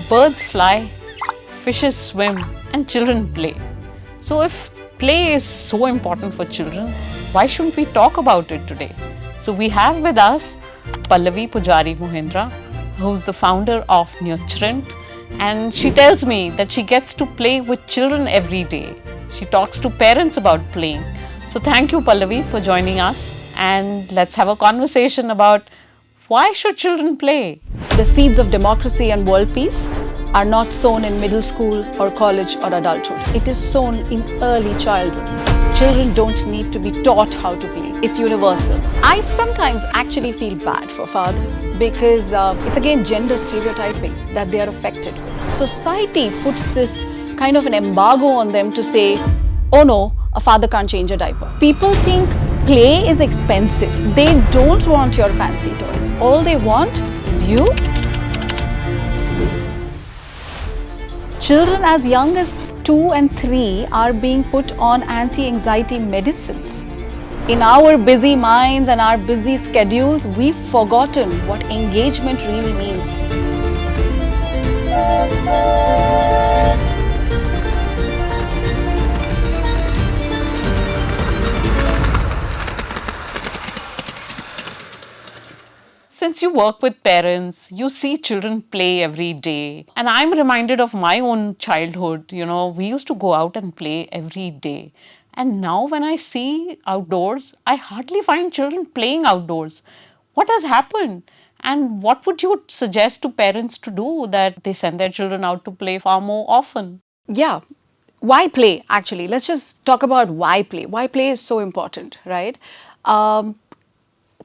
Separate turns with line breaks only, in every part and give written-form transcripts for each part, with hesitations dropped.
Birds fly, fishes swim, and children play. So if play is so important for children, why shouldn't we talk about it today? So we have with us Pallavi Poojari Mohindra, who's the founder of Nurturant, and she tells me that she gets to play with children every day. She talks to parents about playing. So thank you, Pallavi, for joining us, and let's have a conversation about why should children play?
The seeds of democracy and world peace are not sown in middle school or college or adulthood. It is sown in early childhood. Children don't need to be taught how to play. It's universal. I sometimes actually feel bad for fathers because it's again gender stereotyping that they are affected with. Society puts this kind of an embargo on them to say, oh no, a father can't change a diaper. People think play is expensive. They don't want your fancy toys. All they want is you. Children as young as 2 and 3 are being put on anti-anxiety medicines. In our busy minds and our busy schedules, we've forgotten what engagement really means.
Since you work with parents, you see children play every day. And I'm reminded of my own childhood. We used to go out and play every day. And now when I see outdoors, I hardly find children playing outdoors. What has happened? And what would you suggest to parents to do that they send their children out to play far more often?
Yeah. Why play, actually? Let's just talk about why play. Why play is so important, right?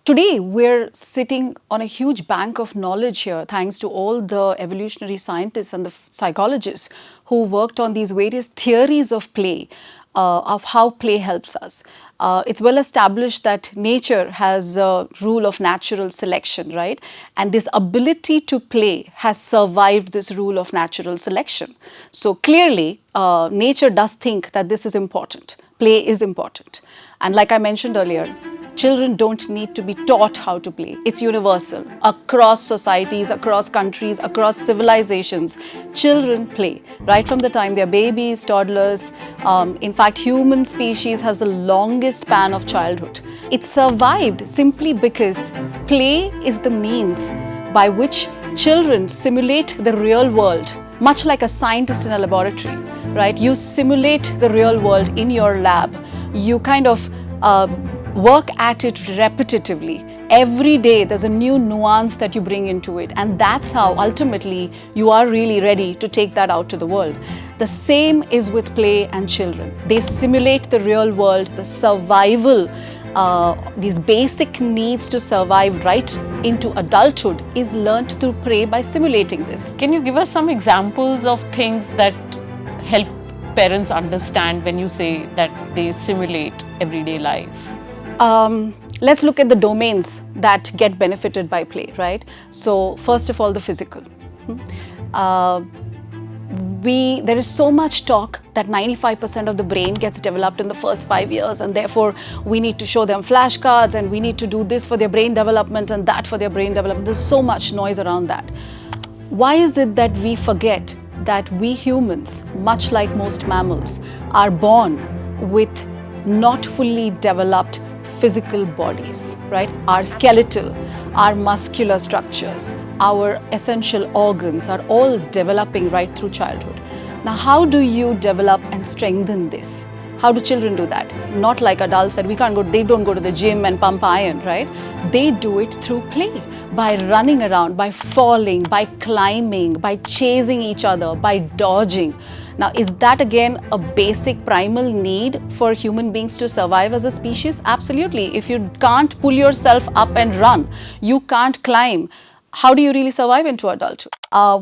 Today, we're sitting on a huge bank of knowledge here, thanks to all the evolutionary scientists and the psychologists who worked on these various theories of play, of how play helps us. It's well established that nature has a rule of natural selection, right? And this ability to play has survived this rule of natural selection. So clearly, nature does think that this is important. Play is important. And like I mentioned earlier, children don't need to be taught how to play. It's universal. Across societies, across countries, across civilizations, children play. Right from the time they're babies, toddlers. In fact, human species has the longest span of childhood. It survived simply because play is the means by which children simulate the real world, much like a scientist in a laboratory, right? You simulate the real world in your lab. You kind of work at it repetitively. Every day there's a new nuance that you bring into it, and that's how ultimately you are really ready to take that out to the world. The same is with play and children. They simulate the real world, the survival, these basic needs to survive right into adulthood is learnt through play by simulating this.
Can you give us some examples of things that help parents understand when you say that they simulate everyday life?
Let's look at the domains that get benefited by play, right? So first of all, the physical. There is so much talk that 95% of the brain gets developed in the first 5 years, and therefore we need to show them flashcards and we need to do this for their brain development and that for their brain development. There's so much noise around that. Why is it that we forget that we humans, much like most mammals, are born with not fully developed physical bodies, right? Our skeletal, our muscular structures, our essential organs are all developing right through childhood. Now, how do you develop and strengthen this? How do children do that? Not like adults that they don't go to the gym and pump iron, right? They do it through play, by running around, by falling, by climbing, by chasing each other, by dodging. Now, is that again a basic primal need for human beings to survive as a species? Absolutely. If you can't pull yourself up and run, you can't climb, how do you really survive into adulthood?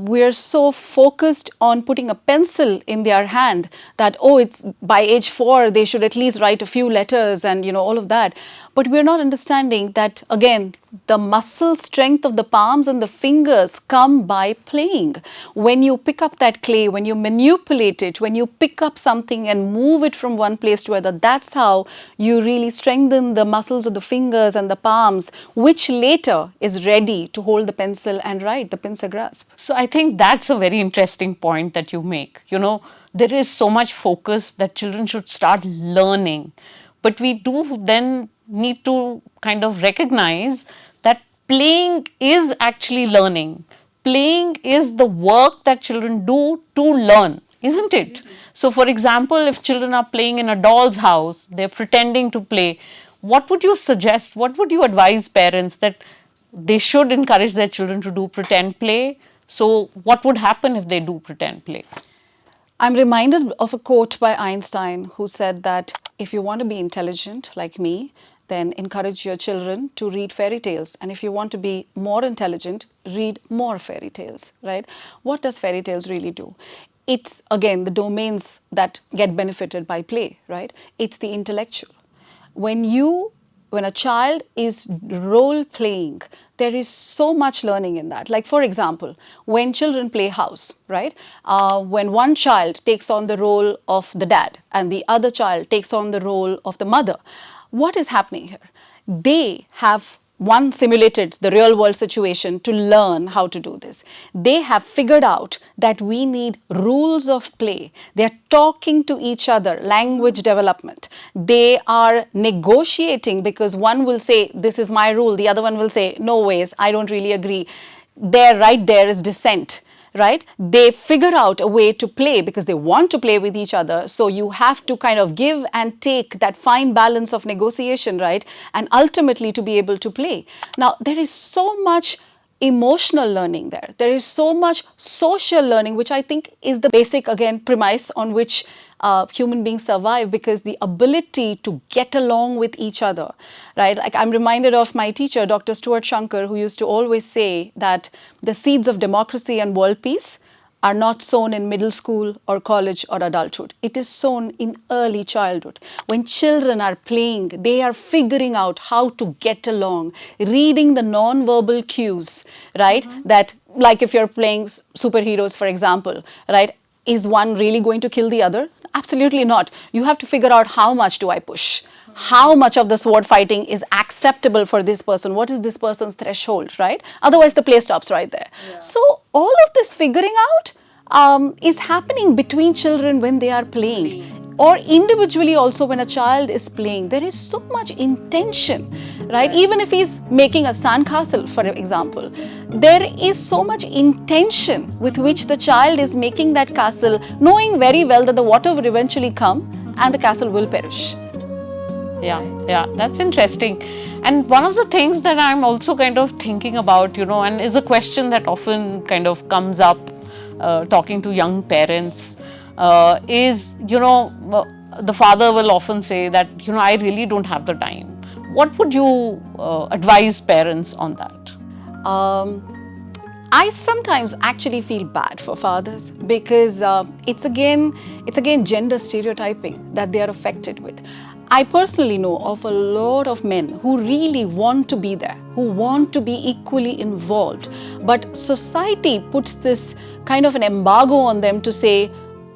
We're so focused on putting a pencil in their hand that, it's by age 4, they should at least write a few letters and, all of that. But we're not understanding that, again, the muscle strength of the palms and the fingers come by playing. When you pick up that clay, when you manipulate it, when you pick up something and move it from one place to another, that's how you really strengthen the muscles of the fingers and the palms, which later is ready to hold the pencil and write the pincer grasp.
So I think that's a very interesting point that you make. There is so much focus that children should start learning, but we do then need to kind of recognize that playing is actually learning. Playing is the work that children do to learn, isn't it? So, for example, if children are playing in a doll's house, they're pretending to play, what would you suggest? What would you advise parents that they should encourage their children to do pretend play? So, what would happen if they do pretend play?
I'm reminded of a quote by Einstein who said that if you want to be intelligent like me, then encourage your children to read fairy tales. And if you want to be more intelligent, read more fairy tales, right? What does fairy tales really do? It's, again, the domains that get benefited by play, right? It's the intellectual. When a child is role playing, there is so much learning in that. Like, for example, when children play house, right? When one child takes on the role of the dad and the other child takes on the role of the mother, what is happening here? They have simulated the real world situation to learn how to do this. They have figured out that we need rules of play. They're talking to each other, language development. They are negotiating because one will say, this is my rule. The other one will say, no ways, I don't really agree. Right there is dissent. Right? They figure out a way to play because they want to play with each other. So you have to kind of give and take that fine balance of negotiation, right? And ultimately to be able to play. Now, there is so much emotional learning there. There is so much social learning, which I think is the basic, again, premise on which human beings survive, because the ability to get along with each other, right? Like, I'm reminded of my teacher, Dr. Stuart Shankar, who used to always say that the seeds of democracy and world peace are not sown in middle school or college or adulthood. It is sown in early childhood. When children are playing, they are figuring out how to get along, reading the non-verbal cues, right? That, like if you're playing superheroes, for example, right? Is one really going to kill the other? Absolutely not. You have to figure out, how much do I push? How much of the sword fighting is acceptable for this person? What is this person's threshold, right? Otherwise, the play stops right there. Yeah. So, all of this figuring out is happening between children when they are playing. Or individually also when a child is playing. There is so much intention, right? Even if he's making a sandcastle, for example, there is so much intention with which the child is making that castle, knowing very well that the water will eventually come and the castle will perish.
Yeah, that's interesting. And one of the things that I'm also kind of thinking about, and is a question that often kind of comes up talking to young parents, is, the father will often say that, I really don't have the time. What would you advise parents on that?
I sometimes actually feel bad for fathers because it's again gender stereotyping that they are affected with. I personally know of a lot of men who really want to be there, who want to be equally involved, but society puts this kind of an embargo on them to say,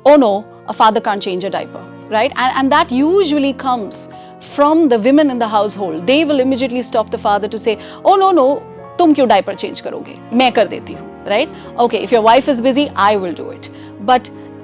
oh no, a father can't change a diaper, right? And that usually comes from the women in the household. They will immediately stop the father to say, oh no, तुम क्यों diaper change करोगे? मैं कर देती हूँ, right? Okay, if your wife is busy, I will do it.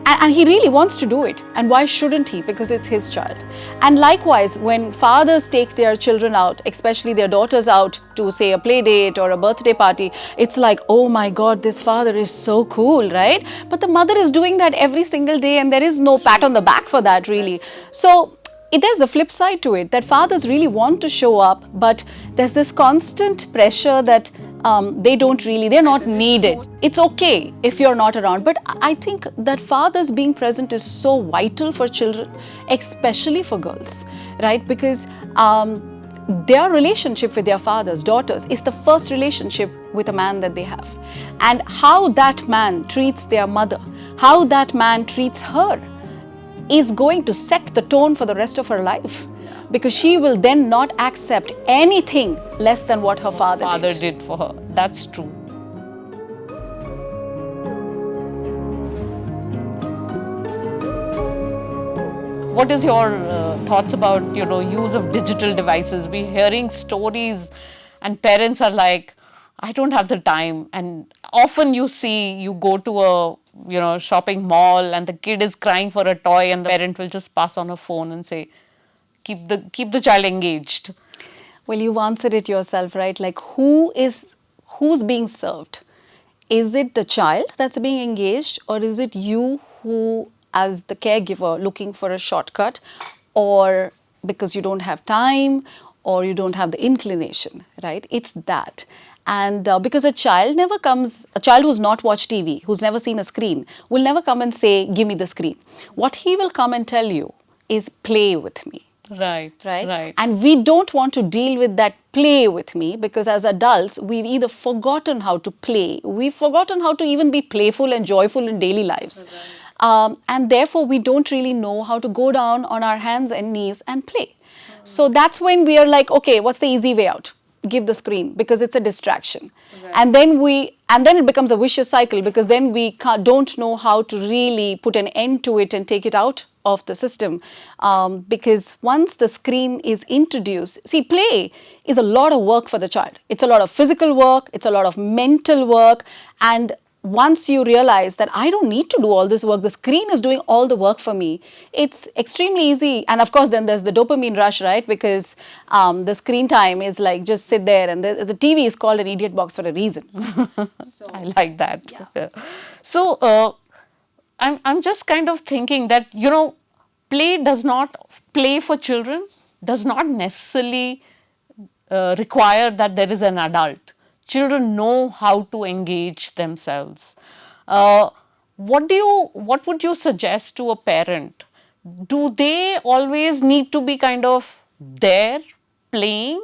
And he really wants to do it. And why shouldn't he? Because it's his child. And likewise, when fathers take their children out, especially their daughters out to, say, a play date or a birthday party, it's like, oh my God, this father is so cool, right? But the mother is doing that every single day and there is no pat on the back for that, really. So there's a flip side to it, that fathers really want to show up, but there's this constant pressure that they're not needed. It's okay if you're not around, but I think that fathers being present is so vital for children, especially for girls, right? Because their relationship with their fathers, daughters, is the first relationship with a man that they have. And how that man treats their mother, how that man treats her, is going to set the tone for the rest of her life. because she will then not accept anything less than what her father
did for her. That's true. What is your thoughts about use of digital devices? We're hearing stories, and parents are like, I don't have the time. And often you see, you go to a shopping mall, and the kid is crying for a toy, and the parent will just pass on a phone and say, keep the child engaged.
Well, you've answered it yourself, right? Like, who's being served? Is it the child that's being engaged, or is it you who, as the caregiver, looking for a shortcut, or because you don't have time, or you don't have the inclination, right? It's that. And because a child who's not watched TV, who's never seen a screen, will never come and say, give me the screen. What he will come and tell you is, play with me.
Right.
And we don't want to deal with that play with me, because as adults, we've either forgotten how to play, we've forgotten how to even be playful and joyful in daily lives. And therefore, we don't really know how to go down on our hands and knees and play. So that's when we are like, okay, what's the easy way out? Give the screen, because it's a distraction. And then it becomes a vicious cycle, because then we don't know how to really put an end to it and take it out of the system. Because once the screen is introduced, see, play is a lot of work for the child. It's a lot of physical work, it's a lot of mental work, and once you realize that I don't need to do all this work, the screen is doing all the work for me, it's extremely easy. And of course, then there's the dopamine rush, right? Because the screen time is like, just sit there, and the TV is called an idiot box for a reason.
I like that. Yeah. So I'm just kind of thinking that, play for children does not necessarily require that there is an adult. Children know how to engage themselves. What would you suggest to a parent? Do they always need to be kind of there playing,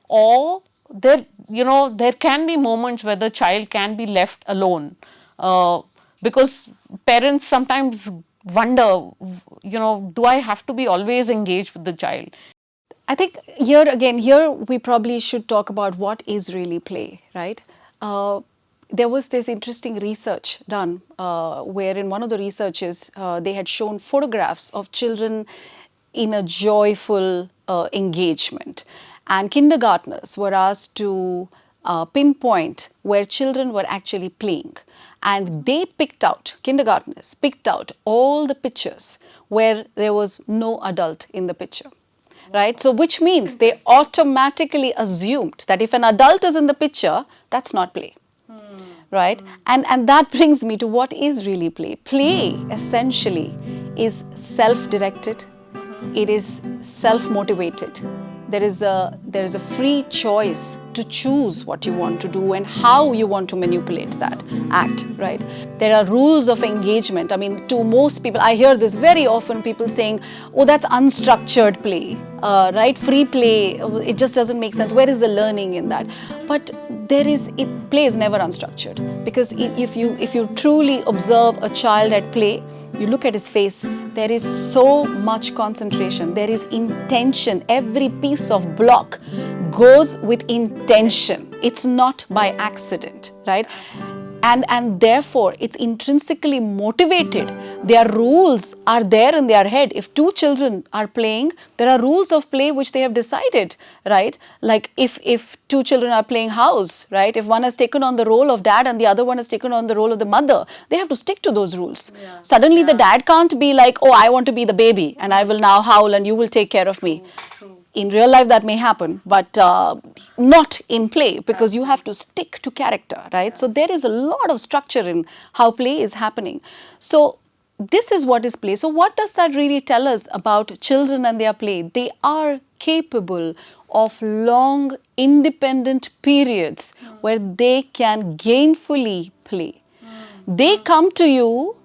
or there can be moments where the child can be left alone? Because parents sometimes wonder, do I have to be always engaged with the child?
I think here we probably should talk about what is really play, right? There was this interesting research done where in one of the researches they had shown photographs of children in a joyful engagement, and kindergartners were asked to pinpoint where children were actually playing, and kindergartners picked out all the pictures where there was no adult in the picture. Right? So which means they automatically assumed that if an adult is in the picture, that's not play. Right? And that brings me to what is really play. Play essentially is self-directed. It is self-motivated. There is a free choice to choose what you want to do and how you want to manipulate that act, right? There are rules of engagement. I mean, to most people, I hear this very often, people saying, oh, that's unstructured play, right? Free play, it just doesn't make sense. Where is the learning in that? But play is never unstructured, because if you truly observe a child at play, you look at his face, there is so much concentration, there is intention. Every piece of block goes with intention. It's not by accident, right? And therefore, it's intrinsically motivated. Their rules are there in their head. If two children are playing, there are rules of play which they have decided, right? Like if two children are playing house, right? If one has taken on the role of dad and the other one has taken on the role of the mother, they have to stick to those rules. Yeah. Suddenly the dad can't be like, oh, I want to be the baby and I will now howl and you will take care of me. True. In real life that may happen, but not in play, because you have to stick to character, right? So there is a lot of structure in how play is happening. So this is what is play. So what does that really tell us about children and their play? They are capable of long, independent periods where they can gainfully play. They come to you.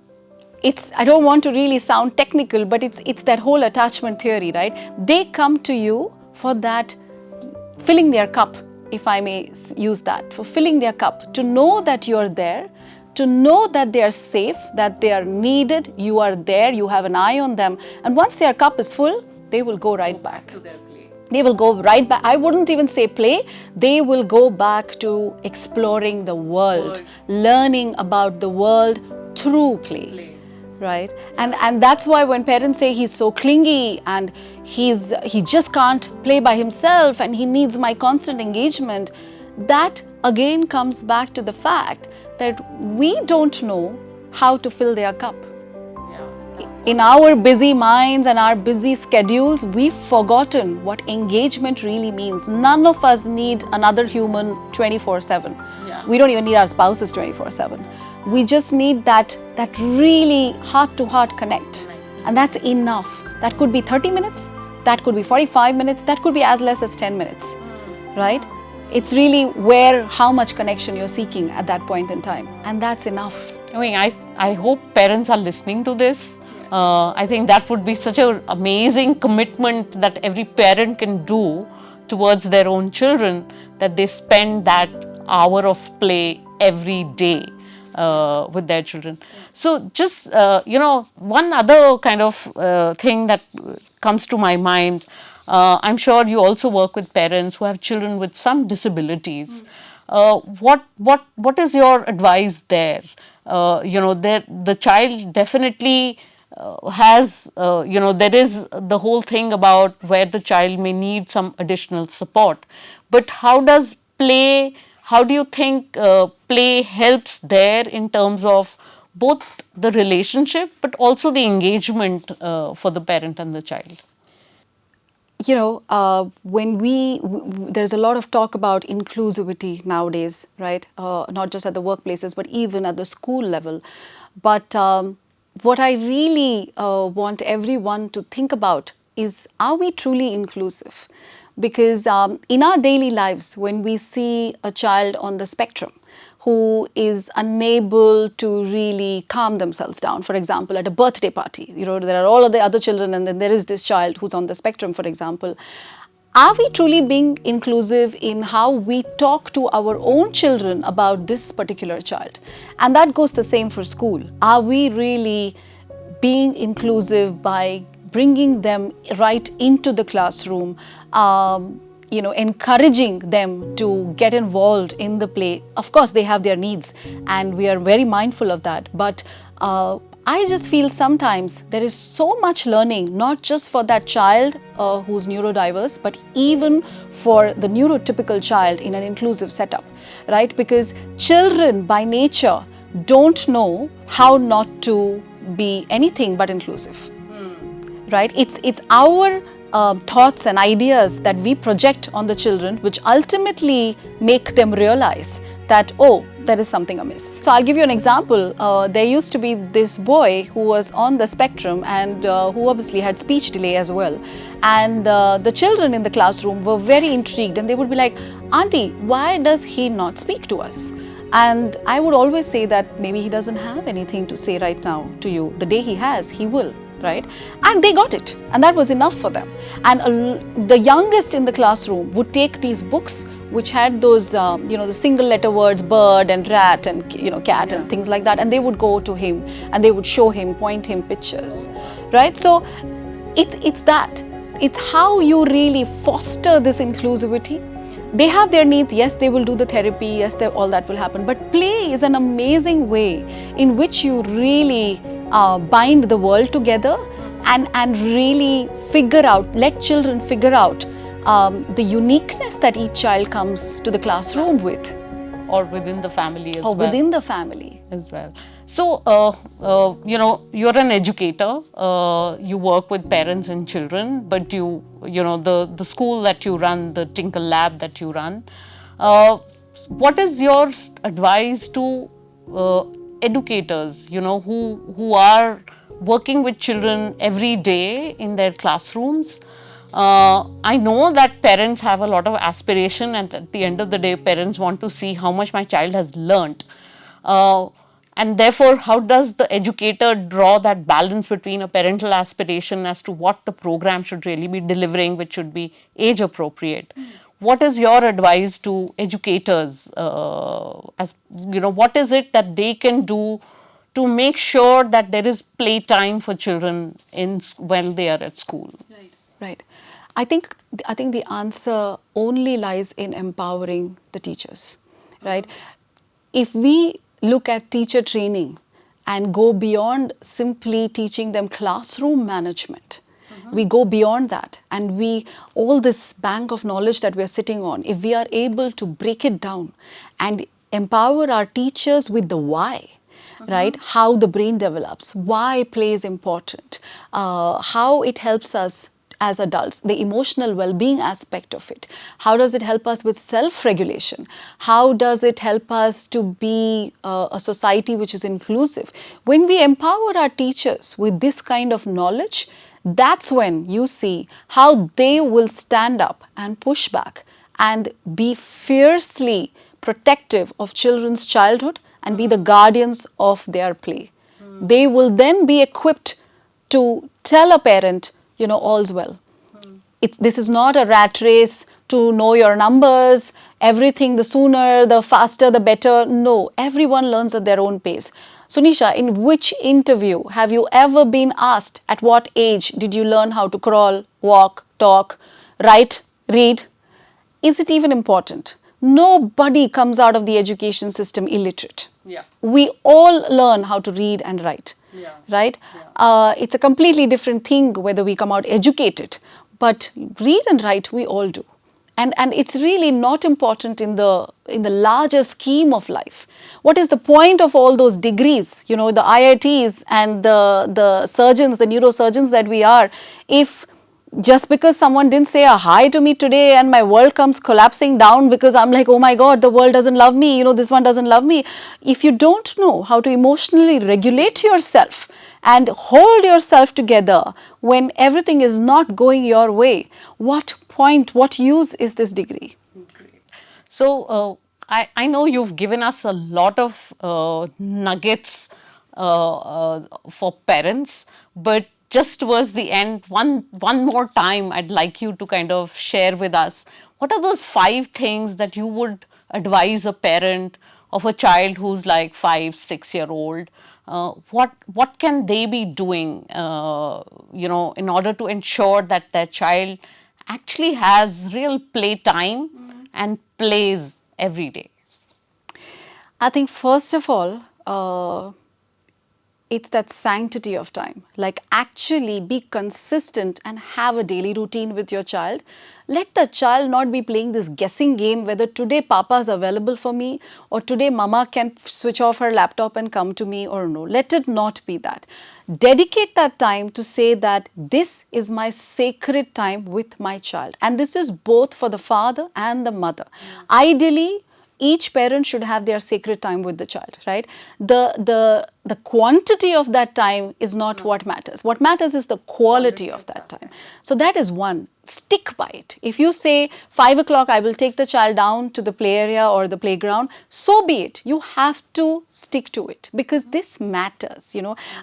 I don't want to really sound technical, but it's that whole attachment theory, right? They come to you for that, filling their cup, if I may use that, for filling their cup, to know that you're there, to know that they are safe, that they are needed, you are there, you have an eye on them. And once their cup is full, they will go right back. To their play. They will go right back. I wouldn't even say play. They will go back to exploring the world, learning about the world through play. Right? And that's why when parents say he's so clingy and he just can't play by himself and he needs my constant engagement, that again comes back to the fact that we don't know how to fill their cup. In our busy minds and our busy schedules, we've forgotten what engagement really means. None of us need another human 24/7. We don't even need our spouses 24/7. We just need that really heart-to-heart connect. And that's enough. That could be 30 minutes, that could be 45 minutes, that could be as less as 10 minutes, right? It's really how much connection you're seeking at that point in time. And that's enough.
I mean, I hope parents are listening to this. I think that would be such an amazing commitment that every parent can do towards their own children, that they spend that hour of play every day with their children. So just, one other kind of thing that comes to my mind, I'm sure you also work with parents who have children with some disabilities. What is your advice there? The child definitely has, there is the whole thing about where the child may need some additional support. But how do you think play helps there in terms of both the relationship but also the engagement for the parent and the child?
When there's a lot of talk about inclusivity nowadays, right? Not just at the workplaces, but even at the school level. But what I really want everyone to think about is, are we truly inclusive? Because in our daily lives, when we see a child on the spectrum who is unable to really calm themselves down, for example, at a birthday party, there are all of the other children and then there is this child who's on the spectrum, for example. Are we truly being inclusive in how we talk to our own children about this particular child? And that goes the same for school. Are we really being inclusive by bringing them right into the classroom, encouraging them to get involved in the play? Of course, they have their needs and we are very mindful of that. But I just feel sometimes there is so much learning, not just for that child who's neurodiverse, but even for the neurotypical child in an inclusive setup, right? Because children by nature don't know how not to be anything but inclusive, right? It's our thoughts and ideas that we project on the children, which ultimately make them realize that, oh, there is something amiss. So I'll give you an example. There used to be this boy who was on the spectrum and who obviously had speech delay as well. And the children in the classroom were very intrigued and they would be like, "Auntie, why does he not speak to us?" And I would always say that maybe he doesn't have anything to say right now to you. The day he has, he will. Right? And they got it, and that was enough for them. And the youngest in the classroom would take these books which had those, the single letter words, bird and rat and, cat and things like that, and they would go to him and they would show him, point him pictures, right? So it's that. It's how you really foster this inclusivity. They have their needs, yes, they will do the therapy, yes, all that will happen, but play is an amazing way in which you really bind the world together and really let children figure out the uniqueness that each child comes to the classroom with.
Or within the family as well.
Or within the family.
As well. So, you're an educator, you work with parents and children, but the school that you run, the Tinkle Lab that you run, what is your advice to educators, who are working with children every day in their classrooms? I know that parents have a lot of aspiration, and at the end of the day, parents want to see how much my child has learnt. And therefore, how does the educator draw that balance between a parental aspiration as to what the program should really be delivering, which should be age appropriate? What is your advice to educators? What is it that they can do to make sure that there is playtime for children while they are at school?
Right. I think the answer only lies in empowering the teachers, right? If we look at teacher training and go beyond simply teaching them classroom management, we go beyond that, and all this bank of knowledge that we are sitting on, if we are able to break it down and empower our teachers with the why, right? How the brain develops, why play is important, how it helps us as adults, the emotional well-being aspect of it. How does it help us with self-regulation? How does it help us to be a society which is inclusive? When we empower our teachers with this kind of knowledge, that's when you see how they will stand up and push back and be fiercely protective of children's childhood and be the guardians of their play. They will then be equipped to tell a parent, all's well. This is not a rat race to know your numbers, everything, the sooner, the faster, the better. No, everyone learns at their own pace. So Nisha, in which interview have you ever been asked at what age did you learn how to crawl, walk, talk, write, read? Is it even important? Nobody comes out of the education system illiterate.
Yeah.
We all learn how to read and write, right? Yeah. It's a completely different thing whether we come out educated, but read and write we all do. And it's really not important in the larger scheme of life. What is the point of all those degrees, the IITs and the surgeons, the neurosurgeons that we are, if just because someone didn't say a hi to me today and my world comes collapsing down because I'm like, oh my God, the world doesn't love me, this one doesn't love me. If you don't know how to emotionally regulate yourself and hold yourself together when everything is not going your way, what point, what use is this degree?
Great. So, I know you've given us a lot of nuggets for parents, but just towards the end, one more time, I'd like you to kind of share with us, what are those 5 things that you would advise a parent of a child who's like 5, 6-year-old? What can they be doing, in order to ensure that their child actually has real play time and plays every day?
I think first of all, it's that sanctity of time. Like actually be consistent and have a daily routine with your child. Let the child not be playing this guessing game whether today Papa is available for me or today Mama can switch off her laptop and come to me or no. Let it not be that. Dedicate that time to say that this is my sacred time with my child. And this is both for the father and the mother. Ideally, each parent should have their sacred time with the child, right? The quantity of that time is not what matters. What matters is the quality of that time. So that is one. Stick by it. If you say 5 o'clock, I will take the child down to the play area or the playground, so be it. You have to stick to it because this matters,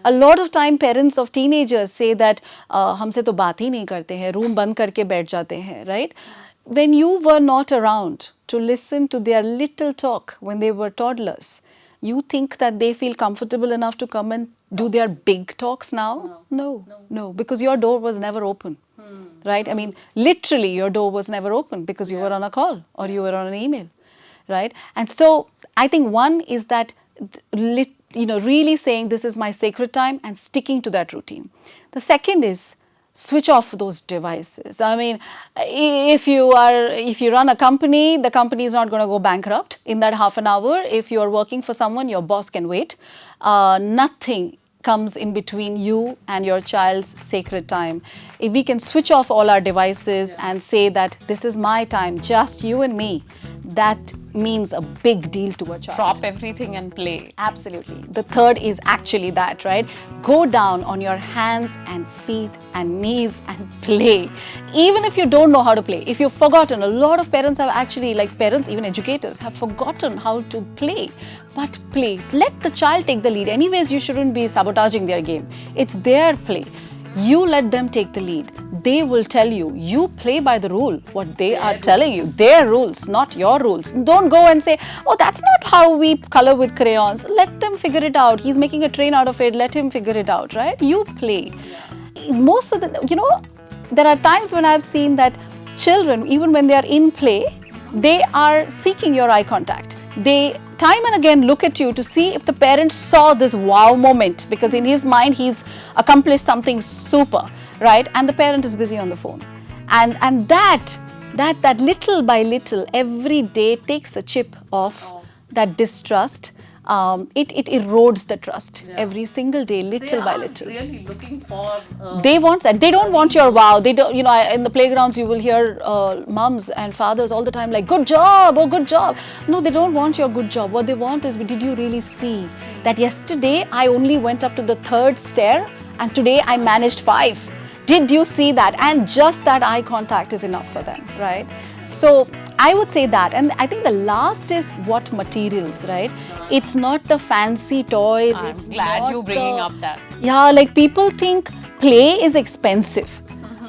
A lot of time parents of teenagers say that, हमसे तो बात ही नहीं करते हैं, room बंद करके बैठ जाते हैं, right? When you were not around to listen to their little talk when they were toddlers, you think that they feel comfortable enough to come and do their big talks now? No, because your door was never open, right? I mean, literally your door was never open because you were on a call or you were on an email, right? And so I think one is that, really saying this is my sacred time and sticking to that routine. The second is switch off those devices. I mean, if you run a company, the company is not going to go bankrupt in that half an hour. If you are working for someone, your boss can wait. Nothing comes in between you and your child's sacred time. If we can switch off all our devices and say that this is my time, just you and me, that means a big deal to a child.
Drop everything and play.
Absolutely. The third is actually that, right? Go down on your hands and feet and knees and play. Even if you don't know how to play, if you've forgotten, a lot of parents have actually, like parents, even educators, have forgotten how to play. But play. Let the child take the lead. Anyways, you shouldn't be sabotaging their game. It's their play. You let them take the lead. They will tell you. You play by the rule, what they are telling you. Their rules, not your rules. Don't go and say, oh, that's not how we color with crayons. Let them figure it out. He's making a train out of it. Let him figure it out, right? You play. Most of the, there are times when I've seen that children, even when they are in play, they are seeking your eye contact. They time and again look at you to see if the parent saw this wow moment, because in his mind he's accomplished something super, right? And the parent is busy on the phone. And that little by little every day takes a chip off that distrust. It erodes the trust every single day, little by little.
Really looking for.
They want that. They don't want your wow. They don't. In the playgrounds you will hear mums and fathers all the time like, "Good job! Oh, good job!" No, they don't want your good job. What they want is, did you really see that yesterday I only went up to the 3rd stair and today I managed 5? Did you see that? And just that eye contact is enough for them, right? So I would say that. And I think the last is what materials, right? It's not the fancy toys.
I'm
it's
glad
not
you're bringing up that.
Yeah, like people think play is expensive.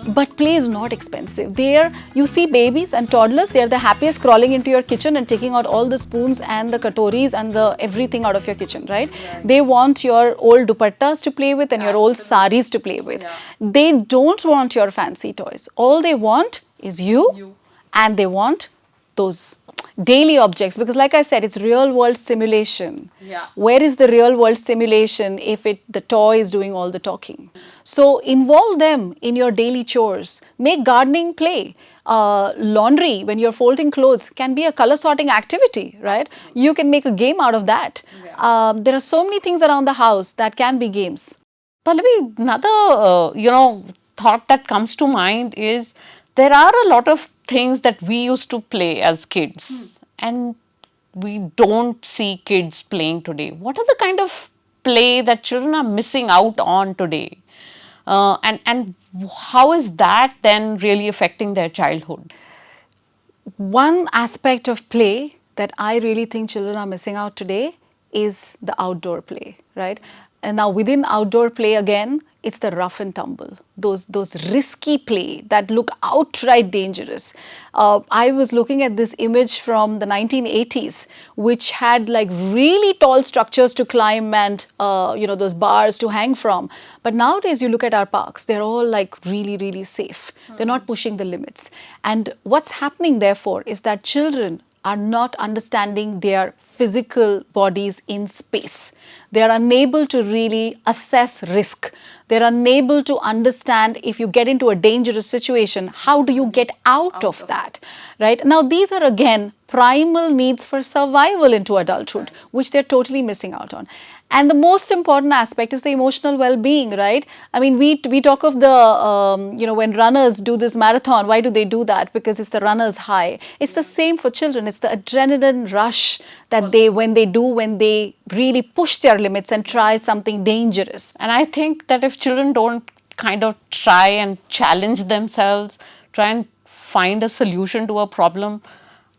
But play is not expensive. There you see babies and toddlers, they're the happiest crawling into your kitchen and taking out all the spoons and the katoris and the everything out of your kitchen, right? They want your old dupattas to play with and your old saris to play with. They don't want your fancy toys. All they want is you. And they want those daily objects, because like I said, it's real world simulation. Where is the real world simulation if the toy is doing all the talking? So involve them in your daily chores. Make gardening play. Laundry, when you're folding clothes, can be a color sorting activity, right? You can make a game out of that. There are so many things around the house that can be games.
Pallavi, another thought that comes to mind is there are a lot of things that we used to play as kids and we don't see kids playing today. What are the kind of play that children are missing out on today? And how is that then really affecting their childhood?
One aspect of play that I really think children are missing out today is the outdoor play, right? And now within outdoor play again, it's the rough and tumble, those risky play that look outright dangerous. I was looking at this image from the 1980s, which had like really tall structures to climb and those bars to hang from. But nowadays you look at our parks, they're all like really, really safe. They're not pushing the limits. And what's happening therefore is that children are not understanding their physical bodies in space. They are unable to really assess risk. They're unable to understand if you get into a dangerous situation, how do you get out of that, right? Now, these are again primal needs for survival into adulthood, which they're totally missing out on. And the most important aspect is the emotional well-being, right? I mean, we talk of the, when runners do this marathon, why do they do that? Because it's the runner's high. It's the same for children. It's the adrenaline rush that when they really push their limits and try something dangerous.
And I think that if children don't kind of try and challenge themselves, try and find a solution to a problem,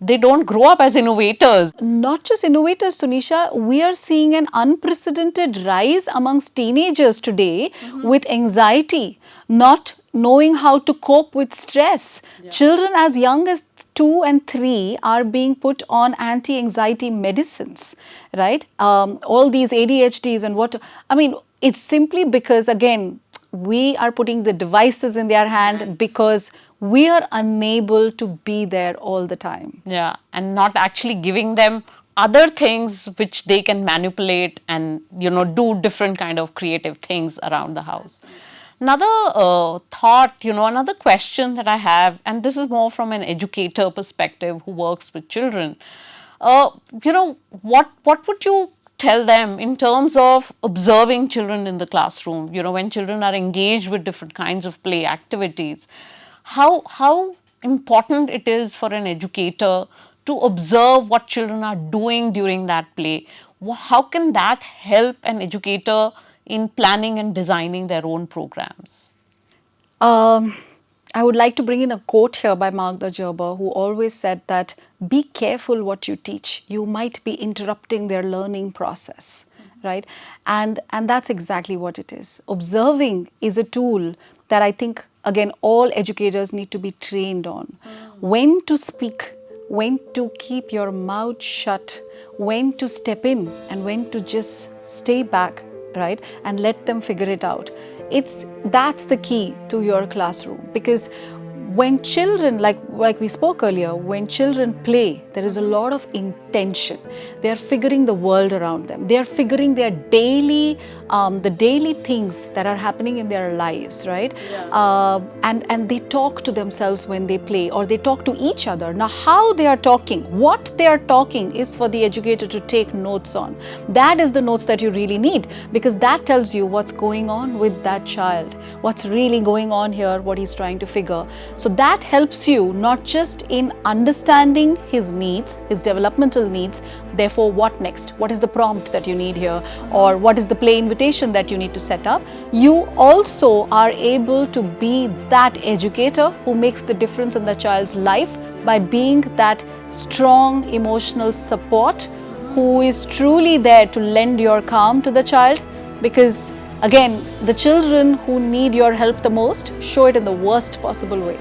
they don't grow up as innovators.
Not just innovators, Sunisha, we are seeing an unprecedented rise amongst teenagers today with anxiety, not knowing how to cope with stress. Children as young as 2 and 3 are being put on anti-anxiety medicines, right? All these ADHDs and it's simply because, again, we are putting the devices in their hand because we are unable to be there all the time.
Yeah, and not actually giving them other things which they can manipulate and, do different kind of creative things around the house. Another thought, another question that I have, and this is more from an educator perspective who works with children. What would you tell them in terms of observing children in the classroom, when children are engaged with different kinds of play activities, how important it is for an educator to observe what children are doing during that play? How can that help an educator in planning and designing their own programs?
I would like to bring in a quote here by Magda Gerber, who always said that be careful what you teach. You might be interrupting their learning process, right? And that's exactly what it is. Observing is a tool that I think, again, all educators need to be trained on. When to speak, when to keep your mouth shut, when to step in and when to just stay back, right? And let them figure it out. that's the key to your classroom, because when children, like we spoke earlier, when children play, there is a lot of intention. They are figuring the world around them. They are figuring their the daily things that are happening in their lives, right? And they talk to themselves when they play, or they talk to each other. Now, how they are talking, what they are talking, is for the educator to take notes on. That is the notes that you really need, because that tells you what's going on with that child, what's really going on here, what he's trying to figure. So that helps you not just in understanding his needs, his developmental needs, therefore what next? What is the prompt that you need here? Or what is the play invitation that you need to set up? You also are able to be that educator who makes the difference in the child's life by being that strong emotional support who is truly there to lend your calm to the child. Because again, the children who need your help the most show it in the worst possible way,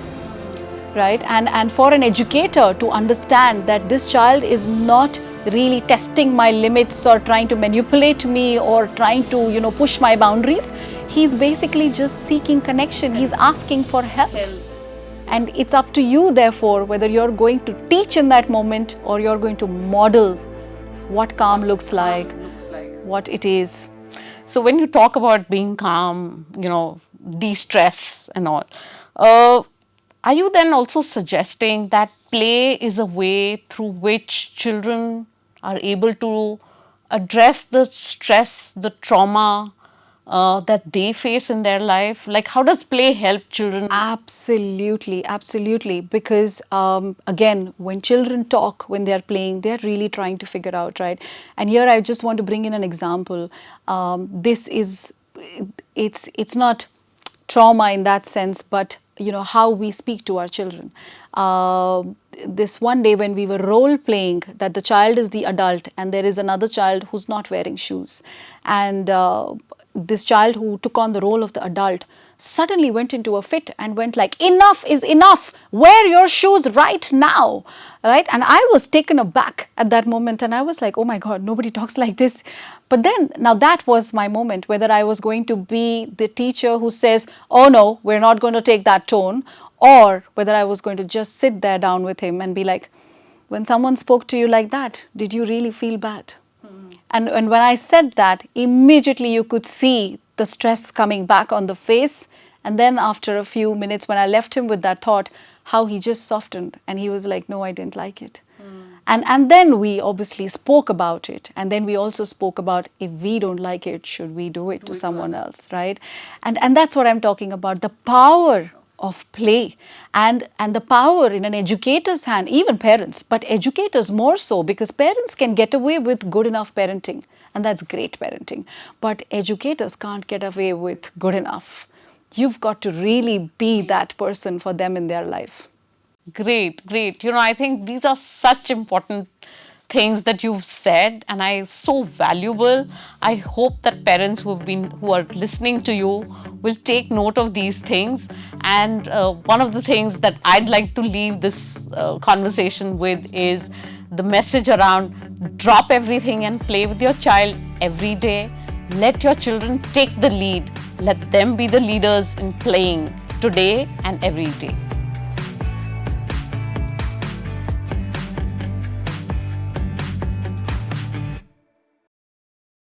right? And for an educator to understand that this child is not really testing my limits or trying to manipulate me or trying to, push my boundaries, he's basically just seeking connection. He's asking for help. And it's up to you, therefore, whether you're going to teach in that moment or you're going to model what calm looks like, what it is.
So when you talk about being calm, de-stress and all, are you then also suggesting that play is a way through which children are able to address the stress, the trauma that they face in their life? Like, how does play help children?
Absolutely, absolutely. Because again, when children talk, when they're playing, they're really trying to figure out, right? And here I just want to bring in an example. It's not trauma in that sense, but how we speak to our children. This one day when we were role playing that the child is the adult and there is another child who's not wearing shoes, and this child who took on the role of the adult suddenly went into a fit and went like, enough is enough, wear your shoes right now, right? And I was taken aback at that moment, and I was like, oh my God, nobody talks like this. But then, now that was my moment, whether I was going to be the teacher who says, oh no, we're not going to take that tone, or whether I was going to just sit there down with him and be like, when someone spoke to you like that, did you really feel bad? And when I said that, immediately you could see the stress coming back on the face. And then after a few minutes, when I left him with that thought, how he just softened and he was like, no, I didn't like it. And then we obviously spoke about it. And then we also spoke about, if we don't like it, should we do it to someone else, right? And that's what I'm talking about, the power of play and the power in an educator's hand, even parents, but educators more so, because parents can get away with good enough parenting, and that's great parenting, but educators can't get away with good enough. You've got to really be that person for them in their life.
Great. I think these are such important things that you've said, and so valuable. I hope that parents who are listening to you will take note of these things. And one of the things that I'd like to leave this conversation with is the message around drop everything and play with your child every day. Let your children take the lead. Let them be the leaders in playing today and every day.